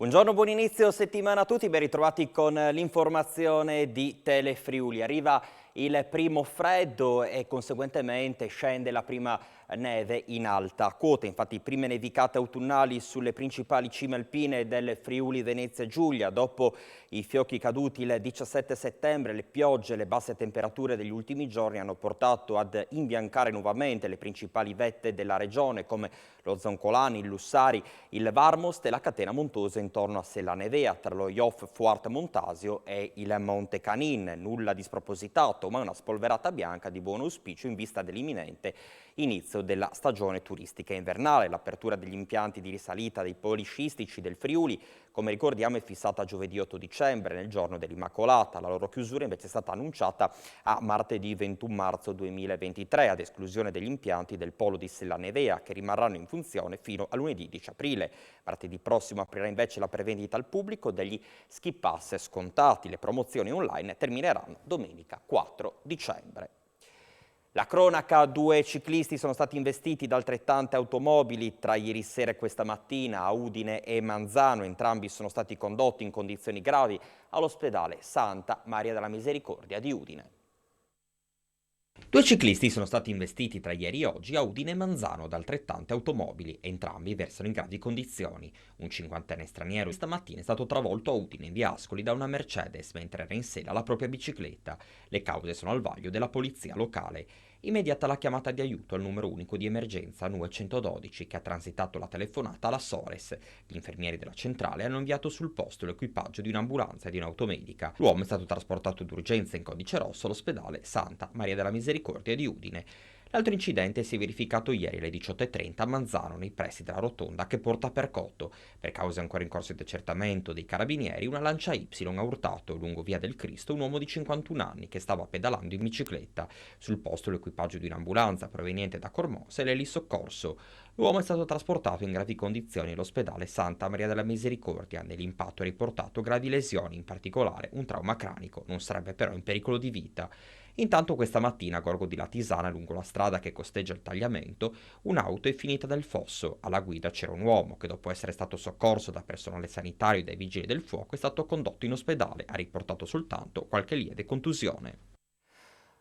Buongiorno, buon inizio settimana a tutti, ben ritrovati con l'informazione di Telefriuli. Arriva il primo freddo e conseguentemente scende la prima neve in alta quota. Infatti prime nevicate autunnali sulle principali cime alpine del Friuli Venezia Giulia. Dopo i fiocchi caduti il 17 settembre, le piogge e le basse temperature degli ultimi giorni hanno portato ad imbiancare nuovamente le principali vette della regione come lo Zoncolani, il Lussari, il Varmost e la catena montuosa intorno a Sella Nevea, tra lo Iof Fuart Montasio e il Monte Canin. Nulla di spropositato, ma una spolverata bianca di buon auspicio in vista dell'imminente inizio della stagione turistica invernale. L'apertura degli impianti di risalita dei poli sciistici del Friuli, come ricordiamo, è fissata a giovedì 8 dicembre, nel giorno dell'Immacolata. La loro chiusura invece è stata annunciata a martedì 21 marzo 2023, ad esclusione degli impianti del polo di Sella Nevea, che rimarranno in funzione fino a lunedì 10 aprile. Martedì prossimo aprirà invece la prevendita al pubblico degli ski pass scontati. Le promozioni online termineranno domenica 4 dicembre. La cronaca: 2 ciclisti sono stati investiti da altrettante automobili tra ieri sera e questa mattina a Udine e Manzano. Entrambi sono stati condotti in condizioni gravi all'ospedale Santa Maria della Misericordia di Udine. 2 ciclisti sono stati investiti tra ieri e oggi a Udine e Manzano da altrettante automobili. Entrambi versano in gravi condizioni. Un cinquantenne straniero stamattina è stato travolto a Udine in via Ascoli da una Mercedes mentre era in sella alla propria bicicletta. Le cause sono al vaglio della polizia locale. Immediata la chiamata di aiuto al numero unico di emergenza 912 che ha transitato la telefonata alla Sores. Gli infermieri della centrale hanno inviato sul posto l'equipaggio di un'ambulanza e di un'automedica. L'uomo è stato trasportato d'urgenza in codice rosso all'ospedale Santa Maria della Misericordia di Udine. L'altro incidente si è verificato ieri alle 18:30 a Manzano, nei pressi della rotonda che porta a Percotto. Per cause ancora in corso di accertamento dei carabinieri, una Lancia Y ha urtato lungo via del Cristo un uomo di 51 anni che stava pedalando in bicicletta. Sul posto l'equipaggio di un'ambulanza proveniente da Cormosa e l'elisoccorso. L'uomo è stato trasportato in gravi condizioni all'ospedale Santa Maria della Misericordia. Nell'impatto ha riportato gravi lesioni, in particolare un trauma cranico. Non sarebbe però in pericolo di vita. Intanto questa mattina a Gorgo di Latisana, lungo la strada che costeggia il tagliamento, un'auto è finita nel fosso. Alla guida c'era un uomo che, dopo essere stato soccorso da personale sanitario e dai vigili del fuoco, è stato condotto in ospedale. Ha riportato soltanto qualche lieve contusione.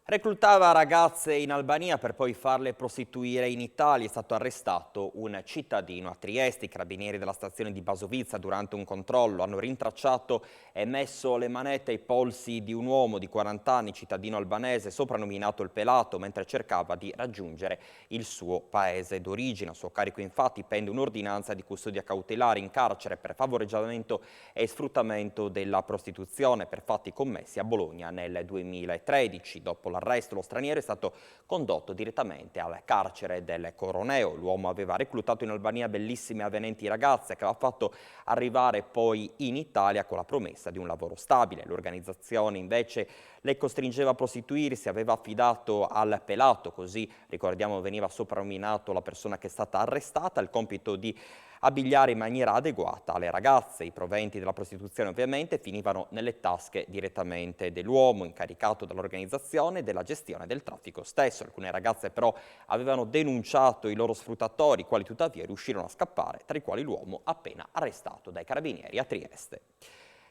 Reclutava ragazze in Albania per poi farle prostituire in Italia. È stato arrestato un cittadino a Trieste. I carabinieri della stazione di Basovizza, durante un controllo, hanno rintracciato e messo le manette ai polsi di un uomo di 40 anni, cittadino albanese, soprannominato il Pelato, mentre cercava di raggiungere il suo paese d'origine. A suo carico infatti pende un'ordinanza di custodia cautelare in carcere per favoreggiamento e sfruttamento della prostituzione per fatti commessi a Bologna nel 2013. Dopo l'arresto, lo straniero è stato condotto direttamente al carcere del Coroneo. L'uomo aveva reclutato in Albania bellissime e avvenenti ragazze che aveva fatto arrivare poi in Italia con la promessa di un lavoro stabile. L'organizzazione invece le costringeva a prostituirsi, aveva affidato al Pelato, così ricordiamo veniva soprannominato la persona che è stata arrestata, il compito di abbigliare in maniera adeguata le ragazze. I proventi della prostituzione ovviamente finivano nelle tasche direttamente dell'uomo, incaricato dall'organizzazione e della gestione del traffico stesso. Alcune ragazze però avevano denunciato i loro sfruttatori, i quali tuttavia riuscirono a scappare, tra i quali l'uomo appena arrestato dai carabinieri a Trieste.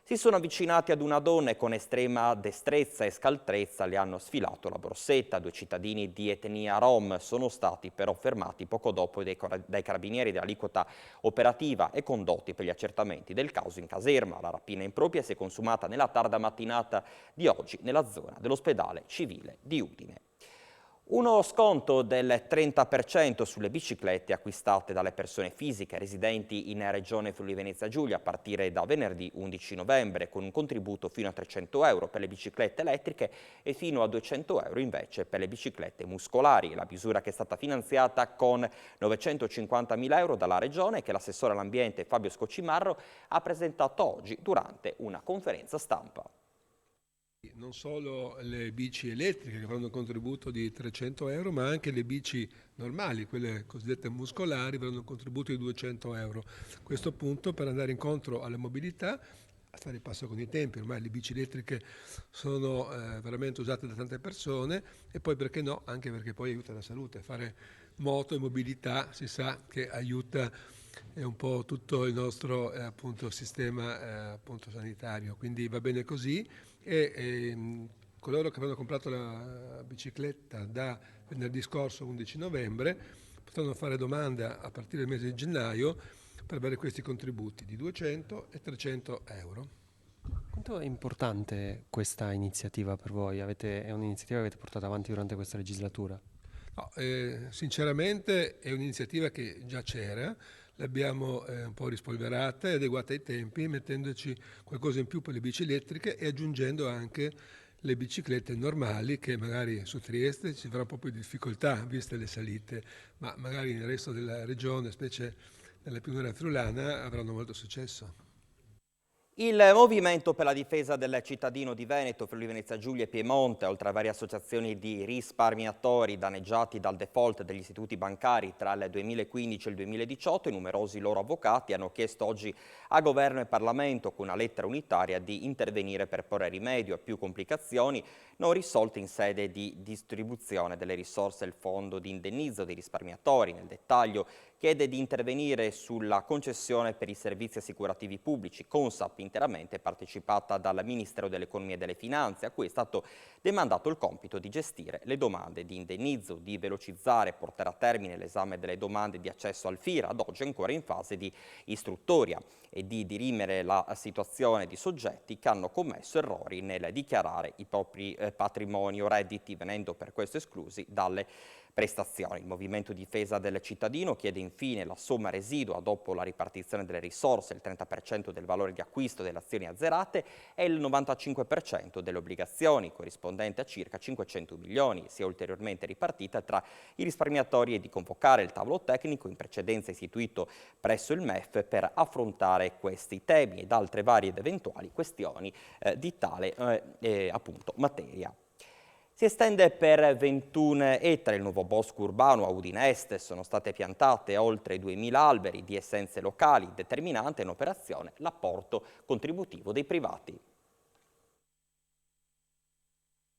Si sono avvicinati ad una donna e con estrema destrezza e scaltrezza le hanno sfilato la borsetta. 2 cittadini di etnia rom sono stati però fermati poco dopo dai carabinieri dell'aliquota operativa e condotti per gli accertamenti del caso in caserma. La rapina impropria si è consumata nella tarda mattinata di oggi nella zona dell'ospedale civile di Udine. Uno sconto del 30% sulle biciclette acquistate dalle persone fisiche residenti in Regione Friuli Venezia Giulia a partire da venerdì 11 novembre, con un contributo fino a 300 euro per le biciclette elettriche e fino a 200 euro invece per le biciclette muscolari. La misura, che è stata finanziata con 950.000 euro dalla Regione e che l'assessore all'ambiente Fabio Scocimarro ha presentato oggi durante una conferenza stampa. Non solo le bici elettriche che avranno un contributo di 300 euro, ma anche le bici normali, quelle cosiddette muscolari, avranno un contributo di 200 euro. Questo appunto per andare incontro alla mobilità, a stare in passo con i tempi. Ormai le bici elettriche sono veramente usate da tante persone e poi perché no, anche perché poi aiuta la salute. Fare moto e mobilità si sa che aiuta è un po' tutto il nostro appunto, sistema appunto, sanitario, quindi va bene così e coloro che avevano comprato la bicicletta da venerdì scorso 11 novembre potranno fare domanda a partire dal mese di gennaio per avere questi contributi di 200 e 300 euro. Quanto è importante questa iniziativa per voi? È un'iniziativa che avete portato avanti durante questa legislatura? No, sinceramente è un'iniziativa che già c'era, l'abbiamo un po' rispolverata e adeguata ai tempi, mettendoci qualcosa in più per le bici elettriche e aggiungendo anche le biciclette normali che magari su Trieste ci sarà un po' più di difficoltà viste le salite, ma magari nel resto della regione, specie nella pianura friulana, avranno molto successo. Il Movimento per la difesa del cittadino di Veneto, Friuli Venezia Giulia e Piemonte, oltre a varie associazioni di risparmiatori danneggiati dal default degli istituti bancari tra il 2015 e il 2018 e numerosi loro avvocati hanno chiesto oggi a Governo e Parlamento con una lettera unitaria di intervenire per porre rimedio a più complicazioni non risolte in sede di distribuzione delle risorse del fondo di indennizzo dei risparmiatori. Nel dettaglio chiede di intervenire sulla concessione per i servizi assicurativi pubblici, Consap, interamente partecipata dal Ministero dell'Economia e delle Finanze, a cui è stato demandato il compito di gestire le domande di indennizzo, di velocizzare e portare a termine l'esame delle domande di accesso al FIR, ad oggi ancora in fase di istruttoria, e di dirimere la situazione di soggetti che hanno commesso errori nel dichiarare i propri patrimoni o redditi, venendo per questo esclusi dalle prestazioni. Il Movimento Difesa del Cittadino chiede infine la somma residua dopo la ripartizione delle risorse, il 30% del valore di acquisto delle azioni azzerate e il 95% delle obbligazioni, corrispondente a circa 500 milioni, sia ulteriormente ripartita tra i risparmiatori e di convocare il tavolo tecnico in precedenza istituito presso il MEF per affrontare questi temi ed altre varie ed eventuali questioni di tale appunto materia. Si estende per 21 ettari il nuovo bosco urbano a Udine Est, sono state piantate oltre 2.000 alberi di essenze locali, determinante in operazione l'apporto contributivo dei privati.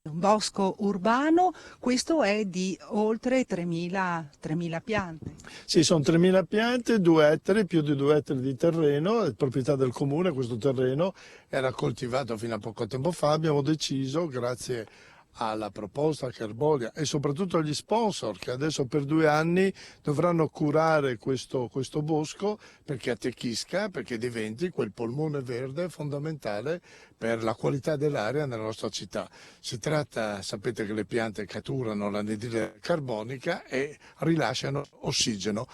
Un bosco urbano, questo è di oltre 3.000 piante. Sì, sono 3.000 piante, 2 ettari, più di 2 ettari di terreno, è proprietà del comune, questo terreno era coltivato fino a poco tempo fa, abbiamo deciso, grazie alla proposta che Arbolia e soprattutto agli sponsor che adesso per 2 anni dovranno curare questo bosco perché attecchisca, perché diventi quel polmone verde fondamentale per la qualità dell'aria nella nostra città. Si tratta, sapete che le piante catturano l'anidride carbonica e rilasciano ossigeno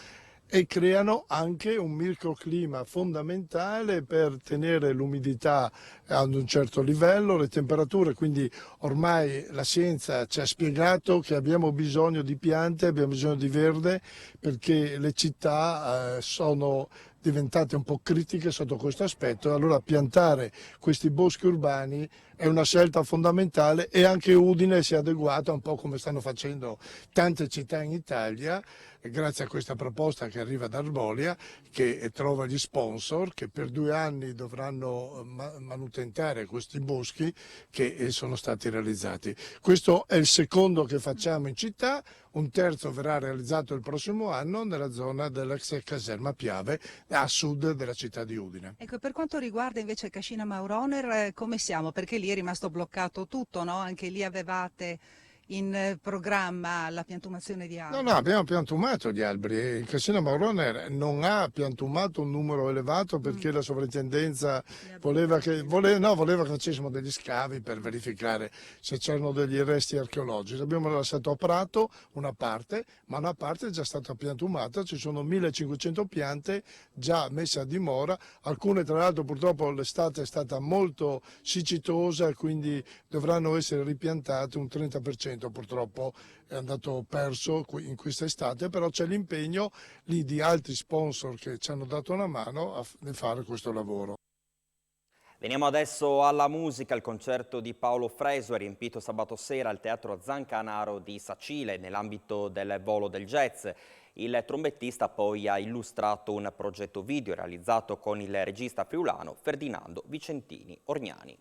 e creano anche un microclima fondamentale per tenere l'umidità ad un certo livello, le temperature, quindi ormai la scienza ci ha spiegato che abbiamo bisogno di piante, abbiamo bisogno di verde perché le città sono diventate un po' critiche sotto questo aspetto, allora piantare questi boschi urbani è una scelta fondamentale e anche Udine si è adeguata un po' come stanno facendo tante città in Italia, grazie a questa proposta che arriva da Arbolia, che trova gli sponsor che per 2 anni dovranno manutentare questi boschi che sono stati realizzati. Questo è il secondo che facciamo in città, un terzo verrà realizzato il prossimo anno nella zona dell'ex caserma Piave a sud della città di Udine. Ecco, per quanto riguarda invece Cascina Mauroner, come siamo? Perché lì è rimasto bloccato tutto, no? Anche lì avevate in programma la piantumazione di alberi? No, abbiamo piantumato gli alberi. Il Casino Mauroner non ha piantumato un numero elevato perché la sovrintendenza voleva che facessimo degli scavi per verificare se c'erano degli resti archeologici. Abbiamo lasciato a Prato una parte, ma una parte è già stata piantumata, ci sono 1500 piante già messe a dimora, alcune tra l'altro purtroppo l'estate è stata molto siccitosa e quindi dovranno essere ripiantate un 30%. Purtroppo è andato perso in questa estate, però c'è l'impegno lì di altri sponsor che ci hanno dato una mano a fare questo lavoro. Veniamo adesso alla musica. Il concerto di Paolo Fresu è riempito sabato sera al Teatro Zancanaro di Sacile nell'ambito del Volo del Jazz. Il trombettista poi ha illustrato un progetto video realizzato con il regista friulano Ferdinando Vicentini Orgnani.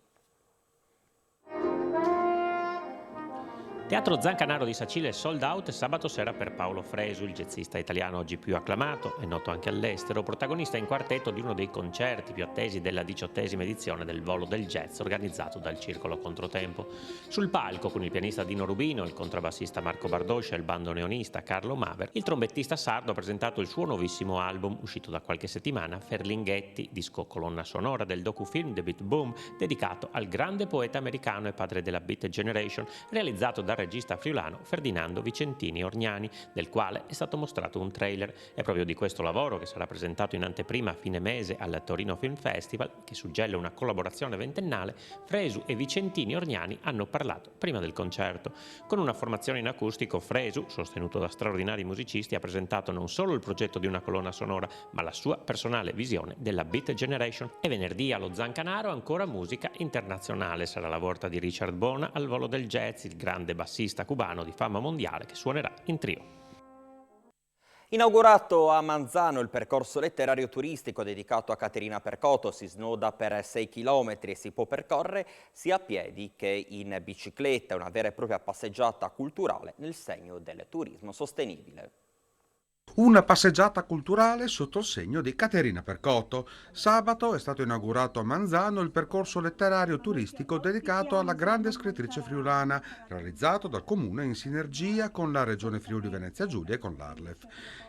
Teatro Zancanaro di Sacile sold out sabato sera per Paolo Fresu, il jazzista italiano oggi più acclamato e noto anche all'estero, protagonista in quartetto di uno dei concerti più attesi della 18ª edizione del Volo del Jazz organizzato dal Circolo Controtempo. Sul palco, con il pianista Dino Rubino, il contrabbassista Marco Bardoscia e il bandoneonista Carlo Maver, il trombettista sardo ha presentato il suo nuovissimo album, uscito da qualche settimana, Ferlinghetti, disco colonna sonora del docufilm The Beat Boom, dedicato al grande poeta americano e padre della Beat Generation, realizzato dal regista friulano Ferdinando Vicentini Orgnani, del quale è stato mostrato un trailer. È proprio di questo lavoro, che sarà presentato in anteprima a fine mese al Torino Film Festival, che suggella una collaborazione ventennale, Fresu e Vicentini Orgnani hanno parlato prima del concerto. Con una formazione in acustico, Fresu, sostenuto da straordinari musicisti, ha presentato non solo il progetto di una colonna sonora, ma la sua personale visione della Beat Generation. E venerdì allo Zancanaro ancora musica internazionale. Sarà la volta di Richard Bona al Volo del Jazz, il grande bassista cubano di fama mondiale che suonerà in trio. Inaugurato a Manzano il percorso letterario turistico dedicato a Caterina Percoto, si snoda per 6 km e si può percorrere sia a piedi che in bicicletta, una vera e propria passeggiata culturale nel segno del turismo sostenibile. Una passeggiata culturale sotto il segno di Caterina Percoto. Sabato è stato inaugurato a Manzano il percorso letterario turistico dedicato alla grande scrittrice friulana, realizzato dal Comune in sinergia con la Regione Friuli Venezia Giulia e con l'Arlef.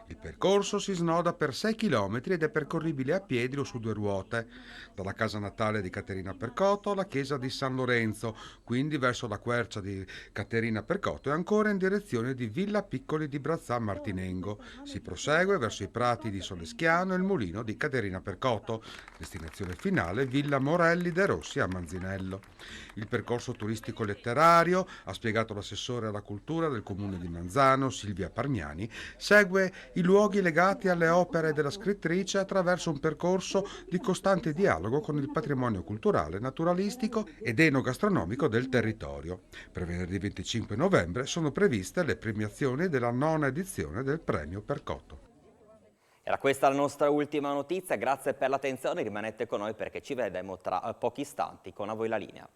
Il percorso si snoda per 6 km ed è percorribile a piedi o su 2 ruote, dalla casa natale di Caterina Percoto alla chiesa di San Lorenzo, quindi verso la quercia di Caterina Percoto e ancora in direzione di Villa Piccoli di Brazzà Martinengo. Si prosegue verso i prati di Soleschiano e il mulino di Caterina Percoto, destinazione finale Villa Morelli de Rossi a Manzinello. Il percorso turistico letterario, ha spiegato l'assessore alla cultura del comune di Manzano, Silvia Pargnani, segue i luoghi legati alle opere della scrittrice attraverso un percorso di costante dialogo con il patrimonio culturale, naturalistico ed enogastronomico del territorio. Per venerdì 25 novembre sono previste le premiazioni della 9ª edizione del premio Percoto. Era questa la nostra ultima notizia, grazie per l'attenzione, rimanete con noi perché ci vedremo tra pochi istanti. Con a voi la linea.